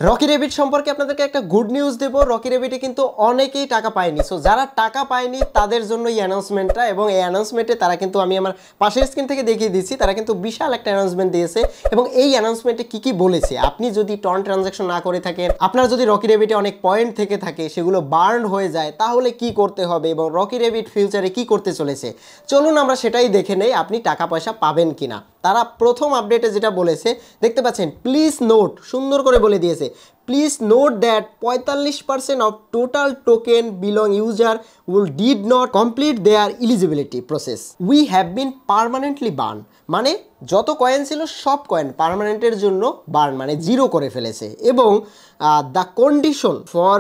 Rocky rabbit সম্পর্কে আপনাদেরকে একটা গুড নিউজ দেব। রকি রেবিটে কিন্তু অনেকেই টাকা পায়নি। সো যারা টাকা পায়নি তাদের জন্য এই অ্যানাউন্সমেন্টটা, এবং এই অ্যানাউন্সমেন্টে তারা কিন্তু আমি আমার পাশের স্ক্রিন থেকে দেখিয়ে দিচ্ছি, তারা কিন্তু বিশাল একটা অ্যানাউন্সমেন্ট দিয়েছে। এবং এই অ্যানাউন্সমেন্টে কি কি বলেছে, আপনি যদি টর্ন ট্রানজাকশন না করে থাকেন, আপনার যদি রকি রেবিটে অনেক পয়েন্ট থেকে থাকে, সেগুলো বার্ন হয়ে যায়, তাহলে কি করতে হবে এবং রকি রেবিট ফিউচারে কি করতে চলেছে, চলুন আমরা সেটাই দেখে নেই আপনি টাকা পয়সা পাবেন কিনা। তারা প্রথম আপডেটে যেটা বলেছে দেখতে পাচ্ছেন, প্লিজ নোট, সুন্দর করে বলে দিয়েছে, please note that 45% of total token belong user will did not complete their eligibility process we have been permanently burn. মানে যত কয়েন ছিল সব কয়েন পার্মানেন্টের জন্য বার্ন, মানে জিরো করে ফেলেছে। এবং the condition for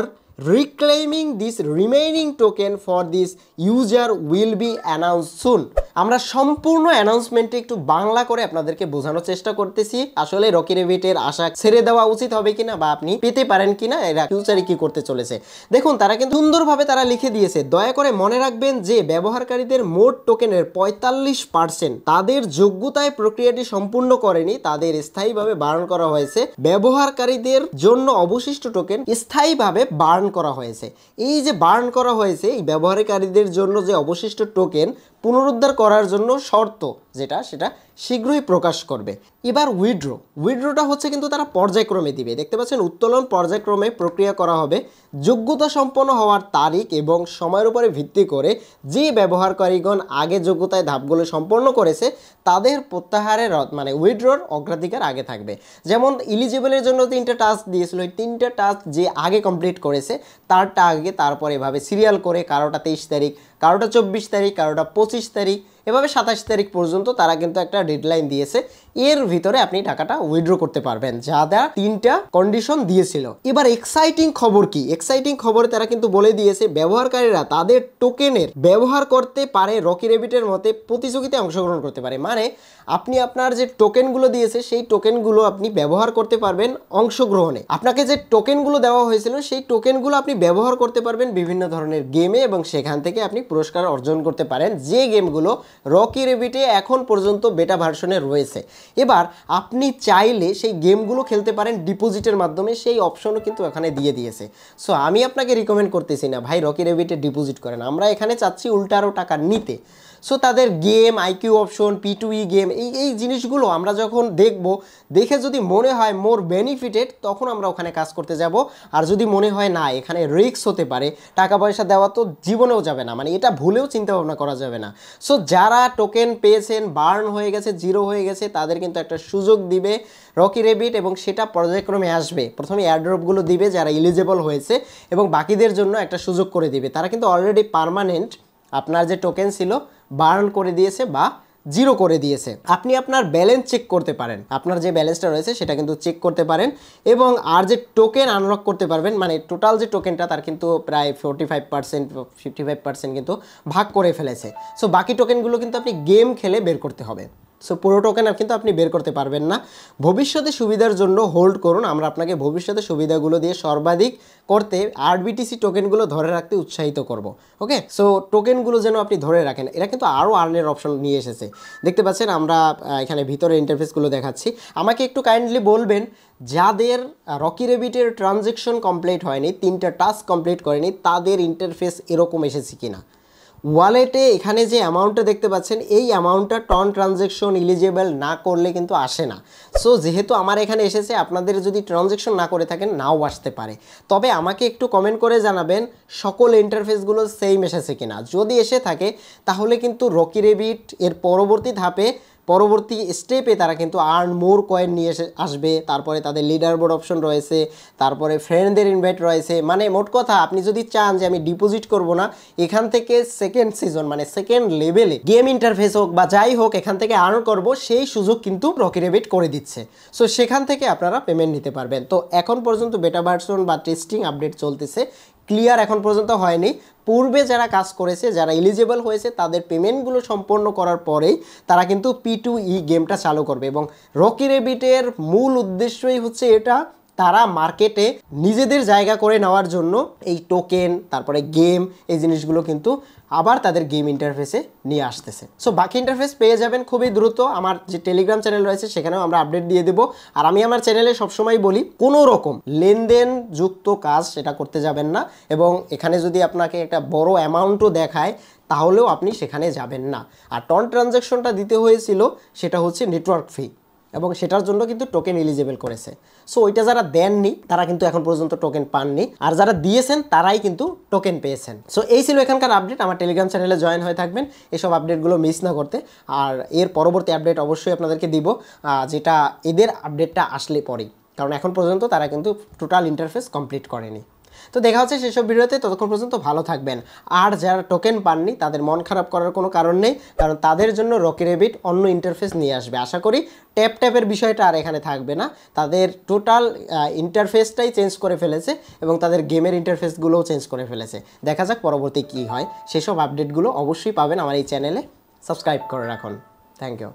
reclaiming this remaining token for this user will be announce soon. আমরা সম্পূর্ণ অ্যানাউন্সমেন্টে একটু বাংলা করে আপনাদেরকে বোঝানোর চেষ্টা করতেছি আসলে রকি রেবিটের আশা ছেড়ে দেওয়া উচিত হবে কিনা বা আপনি পেতে পারেন কিনা, এরা ফিউচারে কি করতে চলেছে। দেখুন তারা কিন্তু সুন্দরভাবে তারা লিখে দিয়েছে, দয়া করে মনে রাখবেন যে ব্যবহারকারীদের মোট টোকেনের 45% তাদের যোগ্যতায় প্রক্রিয়াটি সম্পূর্ণ করেনি, তাদের স্থায়ীভাবে বারণ করা হয়েছে। ব্যবহারকারীদের জন্য অবশিষ্ট টোকেন স্থায়ীভাবে বার্ন করা হয়েছে। এই যে বার্ন করা হয়েছে, এই ব্যবহারকারীদের জন্য যে অবশিষ্ট টোকেন পুনরুদ্ধার করার জন্য শর্ত যেটা, সেটা শীঘ্রই প্রকাশ করবে। এবার উইথড্রটা হচ্ছে কিন্তু তারা পর্যায়ক্রমে দিবে। দেখতে পাচ্ছেন উত্তোলন পর্যায়ক্রমে প্রক্রিয়া করা হবে। যোগ্যতা সম্পন্ন হওয়ার তারিখ এবং সময়ের উপরে ভিত্তি করে যে ব্যবহারকারীগণ আগে যোগ্যতায় ধাপগুলো সম্পন্ন করেছে তাদের প্রত্যাহারের মানে উইথড্রর অগ্রাধিকার আগে থাকবে। যেমন ইলিজিবলের জন্য 3টা টাস্ক দিয়েছিল, এই 3টা টাস্ক যে আগে কমপ্লিট করেছে তারটা আগে, তারপর এভাবে সিরিয়াল করে কারোটা 23 তারিখ, কারোটা 24 তারিখ, কারোটা 25 তারিখ, এভাবে 27 তারিখ পর্যন্ত তারা কিন্তু একটা ডেডলাইন দিয়েছে। এর ভিতরে আপনি টাকাটা উইথড্র করতে পারবেন, যা দেওয়া 3টা কন্ডিশন দিয়েছিল। এবার এক্সাইটিং খবর কি? এক্সাইটিং খবরে তারা কিন্তু বলে দিয়েছে ব্যবহারকারীরা তাদের টোকেনের ব্যবহার করতে পারে, রকি রেবিটের মতে প্রতিযোগিতায় অংশগ্রহণ করতে পারে। মানে আপনি আপনার যে টোকেনগুলো দিয়েছে সেই টোকেনগুলো আপনি ব্যবহার করতে পারবেন অংশগ্রহণে। আপনাকে যে টোকেনগুলো দেওয়া হয়েছিল সেই টোকেনগুলো আপনি ব্যবহার করতে পারবেন বিভিন্ন ধরনের গেমে, এবং সেখান থেকে আপনি পুরস্কার অর্জন করতে পারেন, যে গেমগুলো রকি রেবিটে এখন পর্যন্ত বেটা ভার্সনে রয়েছে। এবার আপনি চাইলে সেই গেমগুলো খেলতে পারেন ডিপোজিটের মাধ্যমে, সেই অপশনও কিন্তু এখানে দিয়ে দিয়েছে। সো আমি আপনাকে রিকমেন্ড করতেছি না ভাই রকি রেবিটে ডিপোজিট করেন, আমরা এখানে চাচ্ছি উল্টা আরও টাকা নিতে। সো তাদের game, IQ option, P2E game, এই জিনিসগুলো আমরা যখন দেখে যদি মনে হয় মোর বেনিফিটেড, তখন আমরা ওখানে কাজ করতে যাব। আর যদি মনে হয় না এখানে রিস্ক হতে পারে, টাকা পয়সা দেওয়া তো জীবনেও যাবে না, মানে এটা ভুলেও চিন্তা ভাবনা করা যাবে না। সো যারা টোকেন পেয়েছেন, বার্ন হয়ে গেছে, জিরো হয়ে গেছে, তাদের কিন্তু একটা সুযোগ দিবে রকি রেবিট, এবং সেটা পর্যায়ক্রমে আসবে। প্রথমে এয়ারড্রপগুলো দিবে যারা এলিজিবল হয়েছে, এবং বাকিদের জন্য একটা সুযোগ করে দিবে। তারা কিন্তু অলরেডি পার্মানেন্ট আপনার যে টোকেন ছিল বার্ন করে দিয়েছে বা জিরো করে দিয়েছে। আপনি আপনার ব্যালেন্স চেক করতে পারেন, আপনার যে ব্যালেন্সটা রয়েছে সেটা কিন্তু চেক করতে পারেন, এবং আর যে টোকেন আনলক করতে পারবেন, মানে টোটাল যে টোকেনটা তার কিন্তু প্রায় 45% 55% কিন্তু ভাগ করে ফেলেছে। সো বাকি টোকেনগুলো কিন্তু আপনি গেম খেলে বের করতে হবে। সো পুরো টোকেন আর কিন্তু আপনি বের করতে পারবেন না। ভবিষ্যতে সুবিধার জন্য হোল্ড করুন, আমরা আপনাকে ভবিষ্যতে সুবিধাগুলো দিয়ে সর্বাধিক করতে আরবিটিসি টোকেনগুলো ধরে রাখতে উৎসাহিত করব। ওকে, সো টোকেনগুলো যেন আপনি ধরে রাখেন। এরা কিন্তু আরও আর্নের অপশন নিয়ে এসেছে, দেখতে পাচ্ছেন। আমরা এখানে ভিতরে ইন্টারফেসগুলো দেখাচ্ছি। আমাকে একটু কাইন্ডলি বলবেন যাদের রকি রেবিটের ট্রানজ্যাকশন কমপ্লিট হয়নি, 3টা টাস্ক কমপ্লিট করেনি, তাদের ইন্টারফেস এরকম এসেছে কিনা। ওয়ালেটে এখানে যে অ্যামাউন্টটা দেখতে পাচ্ছেন, এই অ্যামাউন্টটা টর্ন ট্রানজ্যাকশন এলিজিবল না করলে কিন্তু আসে না। সো যেহেতু আমার এখানে এসেছে, আপনাদের যদি ট্রানজ্যাকশন না করে থাকেন নাও আসতে পারে। তবে আমাকে একটু কমেন্ট করে জানাবেন সকল ইন্টারফেসগুলো সেম এসেছে কিনা। যদি এসে থাকে তাহলে কিন্তু রকি রেবিট এর পরবর্তী স্টেপে তারা কিন্তু আর্ন মোর কয়েন নিয়ে আসবে। তারপরে তাদের লিডার বোর্ড অপশন রয়েছে, তারপরে ফ্রেন্ডদের ইনভাইট রয়েছে। মানে মোট কথা, আপনি যদি চান যে আমি ডিপোজিট করব না, এখান থেকে সেকেন্ড সিজন মানে সেকেন্ড লেভেলে গেম ইন্টারফেস হোক বা যাই হোক, এখান থেকে আর্ন করব, সেই সুযোগ কিন্তু রকি রেবিট করে দিচ্ছে। সো সেখান থেকে আপনারা পেমেন্ট নিতে পারবেন। তো এখন পর্যন্ত বেটা ভার্সন বা টেস্টিং আপডেট চলতেছে, ক্লিয়ার এখন পর্যন্ত হয়নি। পূর্বে যারা কাজ করেছে, যারা এলিজিবল হয়েছে, তাদের পেমেন্টগুলো সম্পন্ন করার পরেই তারা কিন্তু P2E গেমটা চালু করবে। এবং রকি রেবিটের মূল উদ্দেশ্যই হচ্ছে এটা তারা মার্কেটে নিজেদের জায়গা করে নেওয়ার জন্য এই টোকেন তারপরে গেম এই জিনিসগুলো কিন্তু আবার তাদের গেম ইন্টারফেসে নিয়ে আসতেছে। সো বাকি ইন্টারফেস পেয়ে যাবেন খুবই দ্রুত। আমার যে টেলিগ্রাম চ্যানেল রয়েছে সেখানেও আমরা আপডেট দিয়ে দেবো। আর আমি আমার চ্যানেলে সবসময় বলি কোনো রকম লেনদেন যুক্ত কাজ সেটা করতে যাবেন না, এবং এখানে যদি আপনাকে একটা বড় অ্যামাউন্টও দেখায় তাহলেও আপনি সেখানে যাবেন না। আর টন ট্রানজ্যাকশনটা দিতে হয়েছিল সেটা হচ্ছে নেটওয়ার্ক ফি, এবং সেটার জন্য কিন্তু টোকেন এলিজিবল করেছে। সো ওইটা যারা দেননি তারা কিন্তু এখন পর্যন্ত টোকেন পাননি, আর যারা দিয়েছেন তারাই কিন্তু টোকেন পেয়েছেন। সো এই ছিল এখানকার আপডেট। আমার টেলিগ্রাম চ্যানেলে জয়েন হয়ে থাকবেন এসব আপডেটগুলো মিস না করতে। আর এর পরবর্তী আপডেট অবশ্যই আপনাদেরকে দিব, যেটা এদের আপডেটটা আসলে পরেই, কারণ এখন পর্যন্ত তারা কিন্তু টোটাল ইন্টারফেস কমপ্লিট করেনি। তো দেখা হচ্ছে সেসব ভিডিওতে, ততক্ষণ পর্যন্ত ভালো থাকবেন। আর যারা টোকেন পাননি তাদের মন খারাপ করার কোনো কারণ নেই, কারণ তাদের জন্য রকি রেবিট অন্য ইন্টারফেস নিয়ে আসবে। আশা করি ট্যাপের বিষয়টা আর এখানে থাকবে না, তাদের টোটাল ইন্টারফেসটাই চেঞ্জ করে ফেলেছে এবং তাদের গেমের ইন্টারফেসগুলোও চেঞ্জ করে ফেলেছে। দেখা যাক পরবর্তী কী হয়, সেসব আপডেটগুলো অবশ্যই পাবেন আমার এই চ্যানেলে। সাবস্ক্রাইব করে রাখুন। Thank you.